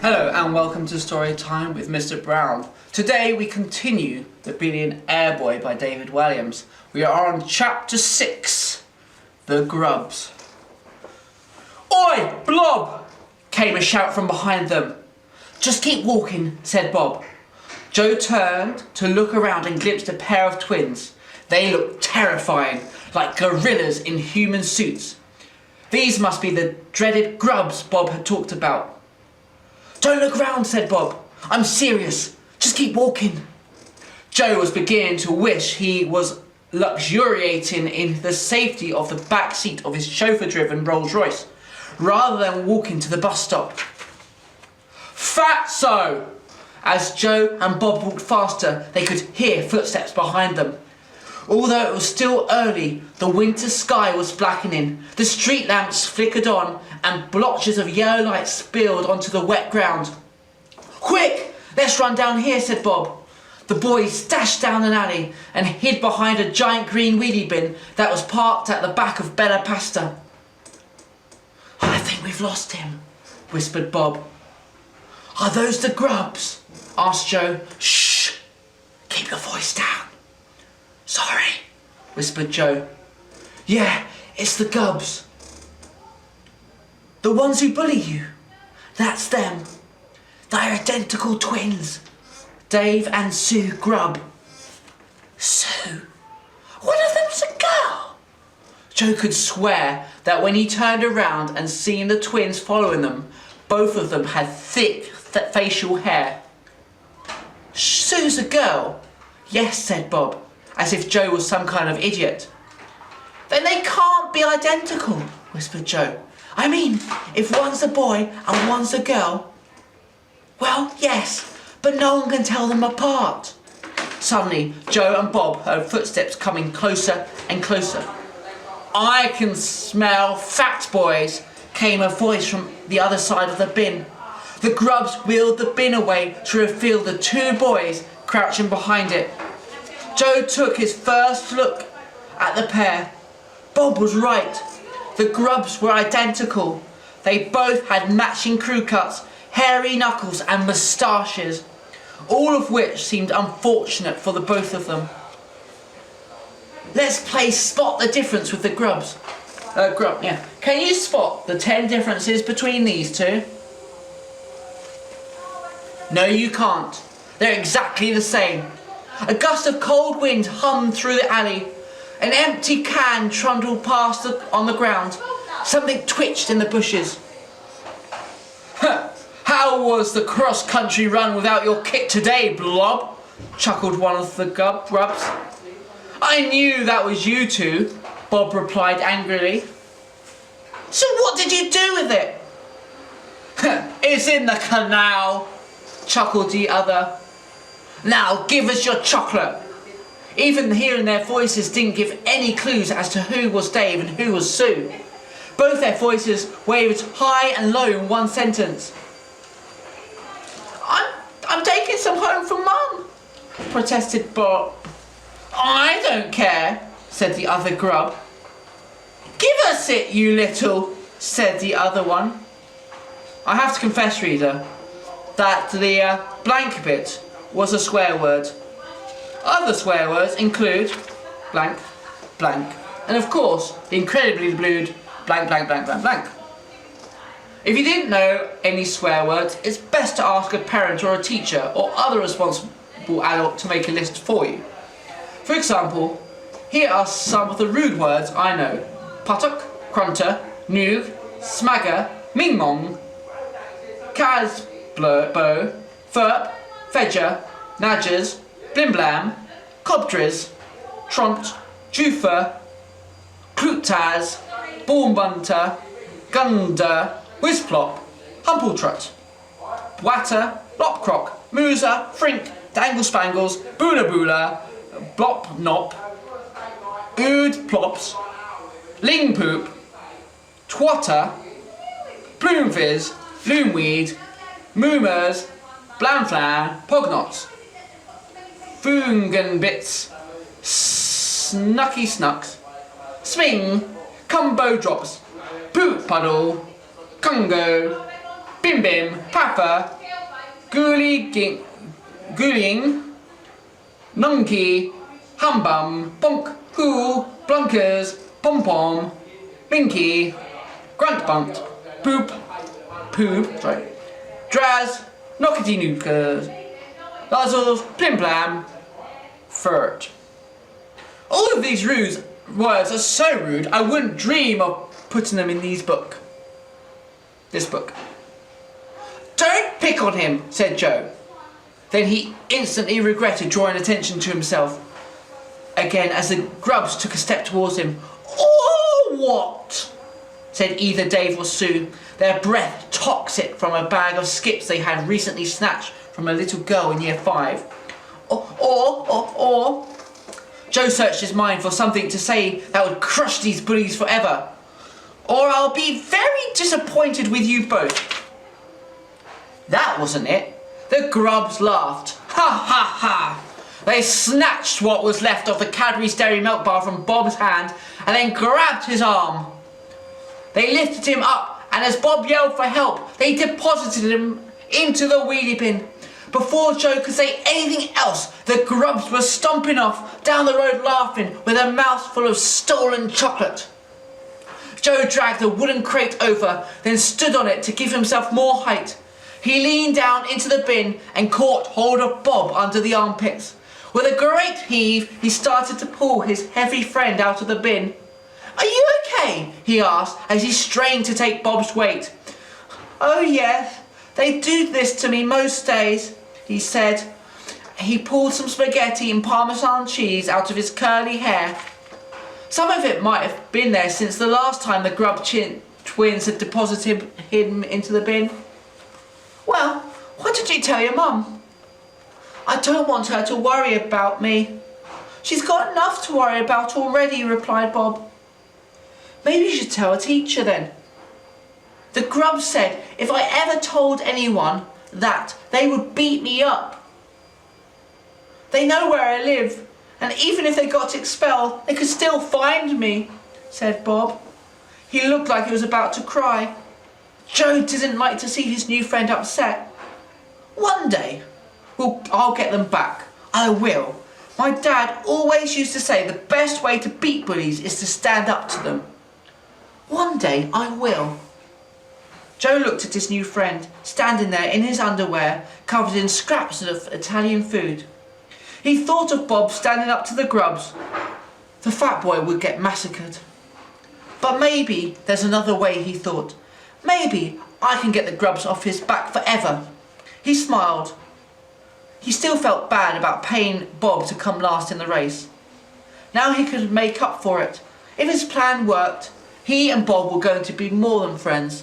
Hello and welcome to Story Time with Mr. Brown. Today we continue The Billionaire Boy by David Walliams. We are on chapter 6, The Grubs. "Oi, Blob!" came a shout from behind them. "Just keep walking," said Bob. Joe turned to look around and glimpsed a pair of twins. They looked terrifying, like gorillas in human suits. These must be the dreaded Grubs Bob had talked about. "Don't look round," said Bob. "I'm serious. Just keep walking." Joe was beginning to wish he was luxuriating in the safety of the back seat of his chauffeur-driven Rolls-Royce, rather than walking to the bus stop. Fatso! As Joe and Bob walked faster, they could hear footsteps behind them. Although it was still early, the winter sky was blackening, the street lamps flickered on, and blotches of yellow light spilled onto the wet ground. "Quick! Let's run down here," said Bob. The boys dashed down an alley and hid behind a giant green wheelie bin that was parked at the back of Bella Pasta. "I think we've lost him," whispered Bob. "Are those the Grubs?" asked Joe. "Shh! Keep your voice down." "Sorry," whispered Joe. "Yeah, it's the Grubs. The ones who bully you. That's them. They're identical twins. Dave and Sue Grubb." "Sue? One of them's a girl?" Joe could swear that when he turned around and seen the twins following them, both of them had thick facial hair. "Sue's a girl?" "Yes," said Bob, as if Joe was some kind of idiot. "Then they can't be identical," whispered Joe. "I mean, if one's a boy and one's a girl." "Well, yes, but no one can tell them apart." Suddenly, Joe and Bob heard footsteps coming closer and closer. "I can smell fat boys," came a voice from the other side of the bin. The Grubs wheeled the bin away to reveal the two boys crouching behind it. Joe took his first look at the pair. Bob was right. The Grubs were identical. They both had matching crew cuts, hairy knuckles and moustaches, all of which seemed unfortunate for the both of them. "Let's play spot the difference with the Grubs." Can you spot the 10 differences between these two? No, you can't. They're exactly the same. A gust of cold wind hummed through the alley. An empty can trundled past on the ground. Something twitched in the bushes. "How was the cross-country run without your kit today, Blob?" chuckled one of the Grubs. "I knew that was you two," Bob replied angrily. "So what did you do with it?" "It's in the canal," chuckled the other. "Now give us your chocolate." Even hearing their voices didn't give any clues as to who was Dave and who was Sue. Both their voices wavered high and low in one sentence. I'm taking some home for Mum," protested Bob. "I don't care," said the other Grub. "Give us it, you little," said the other one. I have to confess, reader, that the blank bit was a swear word. Other swear words include blank, blank, and of course the incredibly blued blank, blank, blank, blank, blank. If you didn't know any swear words, it's best to ask a parent or a teacher or other responsible adult to make a list for you. For example, here are some of the rude words I know: puttock, crunter, noog, smagger, ming-mong, casbo, ferp, fedger, nadgers, blimblam, cobdriz, tront, jufer, clutaz, baumbunter, gunder, whizplop, humpletrut, watter, lopcrock, mooser, frink, dangle spangles, boola boola, blop nop, ood plops, ling poop, twatter, bloomviz, loomweed, moomers, blamflan, pognots, foonganbits, snucky snucks, swing, cumbo drops, boot puddle, Congo, Bim Bim, Papa, Gooling, Nunky, Humbum, Bonk, Hoo, Blunkers, Pom Pom, Binky, Grunt Bunt, Poop, Draz, Knockety Nookers, Lazzles, Plim Plam, Furt. All of these words are so rude, I wouldn't dream of putting them in this book. Don't pick on him, said Joe. Then he instantly regretted drawing attention to himself again as the Grubs took a step towards him. "Oh, what?" said either Dave or Sue, their breath toxic from a bag of skips they had recently snatched from a little girl in year 5. Or. Joe searched his mind for something to say that would crush these bullies forever. "Or I'll be very disappointed with you both." That wasn't it. The Grubs laughed. Ha ha ha! They snatched what was left of the Cadbury's Dairy Milk Bar from Bob's hand and then grabbed his arm. They lifted him up, and as Bob yelled for help, they deposited him into the wheelie bin. Before Joe could say anything else, the Grubs were stomping off down the road laughing with a mouth full of stolen chocolate. Joe dragged a wooden crate over, then stood on it to give himself more height. He leaned down into the bin and caught hold of Bob under the armpits. With a great heave, he started to pull his heavy friend out of the bin. "Are you okay?" he asked as he strained to take Bob's weight. "Oh yes, they do this to me most days," he said. He pulled some spaghetti and Parmesan cheese out of his curly hair. Some of it might have been there since the last time the Grub twins had deposited him into the bin. "Well, why did you tell your mum?" "I don't want her to worry about me." "She's got enough to worry about already," replied Bob. "Maybe you should tell a teacher then." "The Grubs said if I ever told anyone that, they would beat me up. They know where I live, and even if they got expelled, they could still find me," said Bob. He looked like he was about to cry. Joe didn't like to see his new friend upset. "One day, I'll get them back. I will. My dad always used to say the best way to beat bullies is to stand up to them. One day I will." Joe looked at his new friend, standing there in his underwear, covered in scraps of Italian food. He thought of Bob standing up to the Grubs. The fat boy would get massacred. But maybe there's another way, he thought. Maybe I can get the Grubs off his back forever. He smiled. He still felt bad about paying Bob to come last in the race. Now he could make up for it. If his plan worked, he and Bob were going to be more than friends.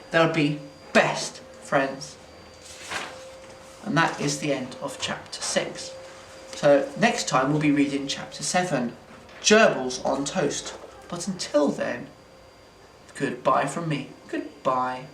They would be best friends. And that is the end of chapter 6. So next time we'll be reading chapter 7, Gerbils on Toast. But until then, goodbye from me. Goodbye.